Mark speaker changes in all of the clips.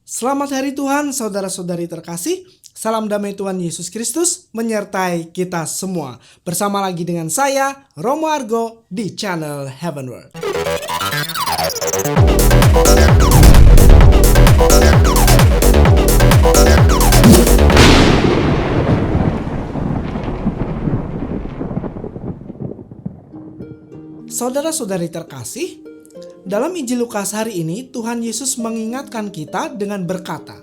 Speaker 1: Selamat hari Tuhan, saudara-saudari terkasih. Salam damai Tuhan Yesus Kristus menyertai kita semua. Bersama lagi dengan saya, Romo Argo, di channel Heavenward. Saudara-saudari terkasih, dalam Injil Lukas hari ini, Tuhan Yesus mengingatkan kita dengan berkata,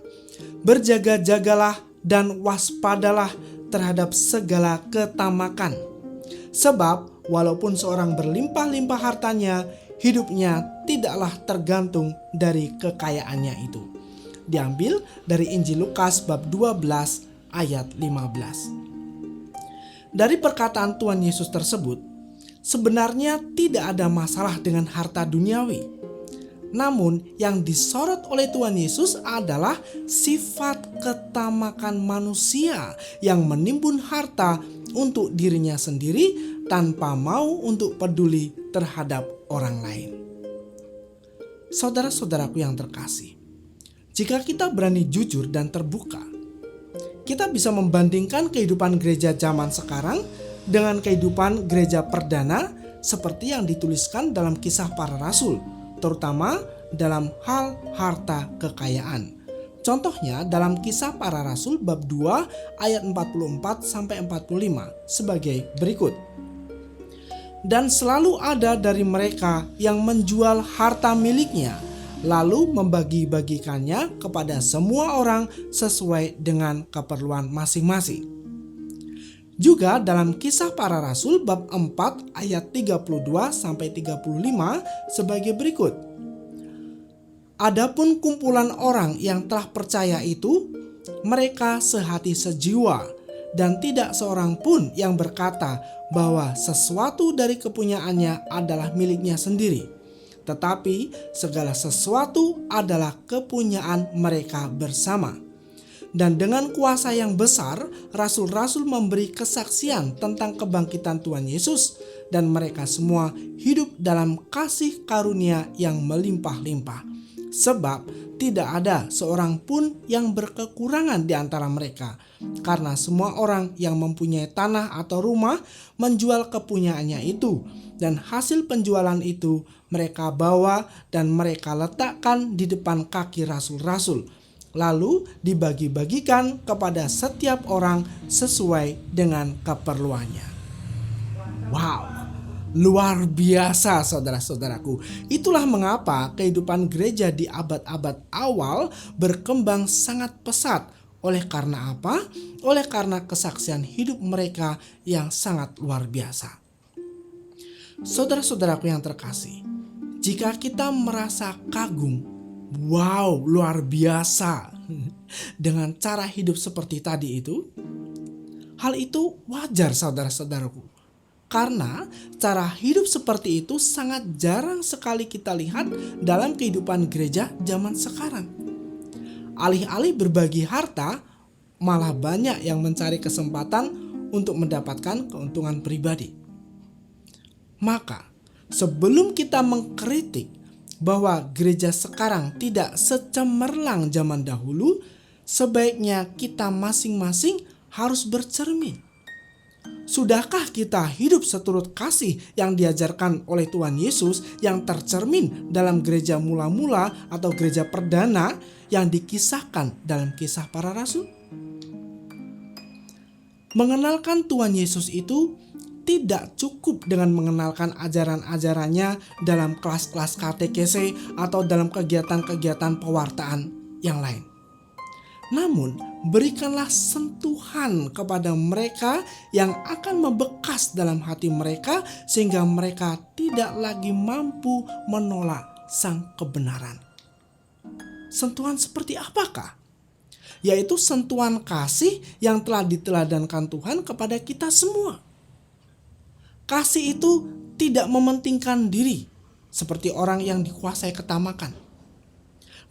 Speaker 1: "Berjaga-jagalah dan waspadalah terhadap segala ketamakan. Sebab walaupun seorang berlimpah-limpah hartanya, hidupnya tidaklah tergantung dari kekayaannya itu." Diambil dari Injil Lukas bab 12 ayat 15. Dari perkataan Tuhan Yesus tersebut, sebenarnya tidak ada masalah dengan harta duniawi. Namun yang disorot oleh Tuhan Yesus adalah sifat ketamakan manusia yang menimbun harta untuk dirinya sendiri tanpa mau untuk peduli terhadap orang lain. Saudara-saudaraku yang terkasih, jika kita berani jujur dan terbuka, kita bisa membandingkan kehidupan gereja zaman sekarang dengan kehidupan gereja perdana seperti yang dituliskan dalam Kisah Para Rasul, terutama dalam hal harta kekayaan. Contohnya dalam Kisah Para Rasul bab 2 ayat 44-45 sebagai berikut. "Dan selalu ada dari mereka yang menjual harta miliknya, lalu membagi-bagikannya kepada semua orang sesuai dengan keperluan masing-masing." Juga dalam Kisah Para Rasul bab 4 ayat 32-35 sebagai berikut. "Adapun kumpulan orang yang telah percaya itu, mereka sehati sejiwa, dan tidak seorang pun yang berkata bahwa sesuatu dari kepunyaannya adalah miliknya sendiri, tetapi segala sesuatu adalah kepunyaan mereka bersama. Dan dengan kuasa yang besar, rasul-rasul memberi kesaksian tentang kebangkitan Tuhan Yesus, dan mereka semua hidup dalam kasih karunia yang melimpah-limpah. Sebab tidak ada seorang pun yang berkekurangan di antara mereka, karena semua orang yang mempunyai tanah atau rumah menjual kepunyaannya itu, dan hasil penjualan itu mereka bawa dan mereka letakkan di depan kaki rasul-rasul, lalu dibagi-bagikan kepada setiap orang sesuai dengan keperluannya." Wow, luar biasa saudara-saudaraku. Itulah mengapa kehidupan gereja di abad-abad awal berkembang sangat pesat. Oleh karena apa? Oleh karena kesaksian hidup mereka yang sangat luar biasa. Saudara-saudaraku yang terkasih, jika kita merasa kagum, wow, luar biasa dengan cara hidup seperti tadi itu, hal itu wajar saudara-saudaraku. Karena cara hidup seperti itu sangat jarang sekali kita lihat dalam kehidupan gereja zaman sekarang. Alih-alih berbagi harta, malah banyak yang mencari kesempatan untuk mendapatkan keuntungan pribadi. Maka, sebelum kita mengkritik bahwa gereja sekarang tidak secemerlang zaman dahulu, sebaiknya kita masing-masing harus bercermin. Sudahkah kita hidup seturut kasih yang diajarkan oleh Tuhan Yesus yang tercermin dalam gereja mula-mula atau gereja perdana yang dikisahkan dalam Kisah Para Rasul? Mengenalkan Tuhan Yesus itu tidak cukup dengan mengenalkan ajaran-ajarannya dalam kelas-kelas katekese atau dalam kegiatan-kegiatan pewartaan yang lain. Namun, berikanlah sentuhan kepada mereka yang akan membekas dalam hati mereka sehingga mereka tidak lagi mampu menolak sang kebenaran. Sentuhan seperti apakah? Yaitu sentuhan kasih yang telah diteladankan Tuhan kepada kita semua. Kasih itu tidak mementingkan diri seperti orang yang dikuasai ketamakan.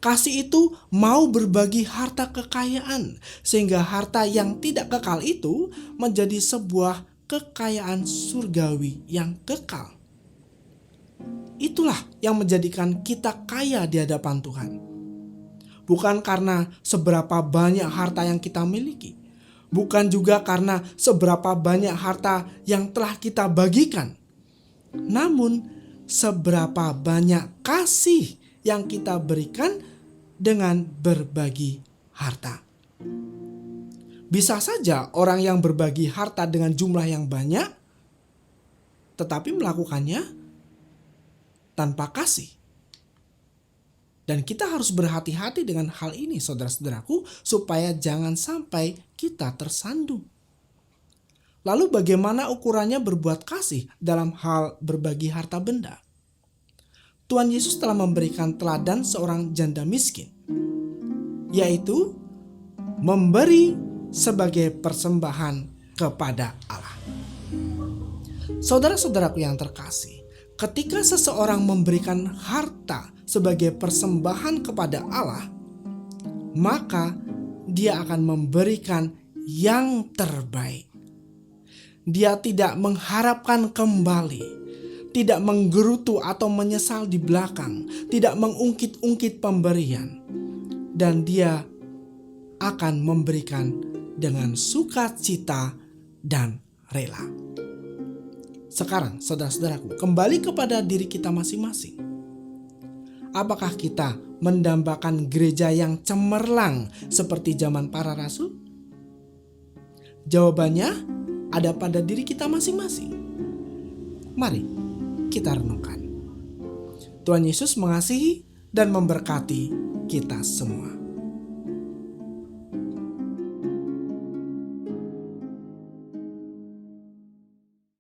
Speaker 1: Kasih itu mau berbagi harta kekayaan sehingga harta yang tidak kekal itu menjadi sebuah kekayaan surgawi yang kekal. Itulah yang menjadikan kita kaya di hadapan Tuhan. bukan karena seberapa banyak harta yang kita miliki, bukan juga karena seberapa banyak harta yang telah kita bagikan, namun seberapa banyak kasih yang kita berikan dengan berbagi harta. Bisa saja orang yang berbagi harta dengan jumlah yang banyak, tetapi melakukannya tanpa kasih. Dan kita harus berhati-hati dengan hal ini, saudara-saudaraku, supaya jangan sampai kita tersandung. Lalu bagaimana ukurannya berbuat kasih dalam hal berbagi harta benda? Tuhan Yesus telah memberikan teladan seorang janda miskin, yaitu memberi sebagai persembahan kepada Allah. Saudara-saudaraku yang terkasih, ketika seseorang memberikan harta sebagai persembahan kepada Allah, maka dia akan memberikan yang terbaik. Dia tidak mengharapkan kembali, tidak menggerutu atau menyesal di belakang, tidak mengungkit-ungkit pemberian, dan dia akan memberikan dengan sukacita dan rela. Sekarang, saudara-saudaraku, kembali kepada diri kita masing-masing. Apakah kita mendambakan gereja yang cemerlang seperti zaman para rasul? Jawabannya ada pada diri kita masing-masing. Mari kita renungkan. Tuhan Yesus mengasihi dan memberkati kita semua.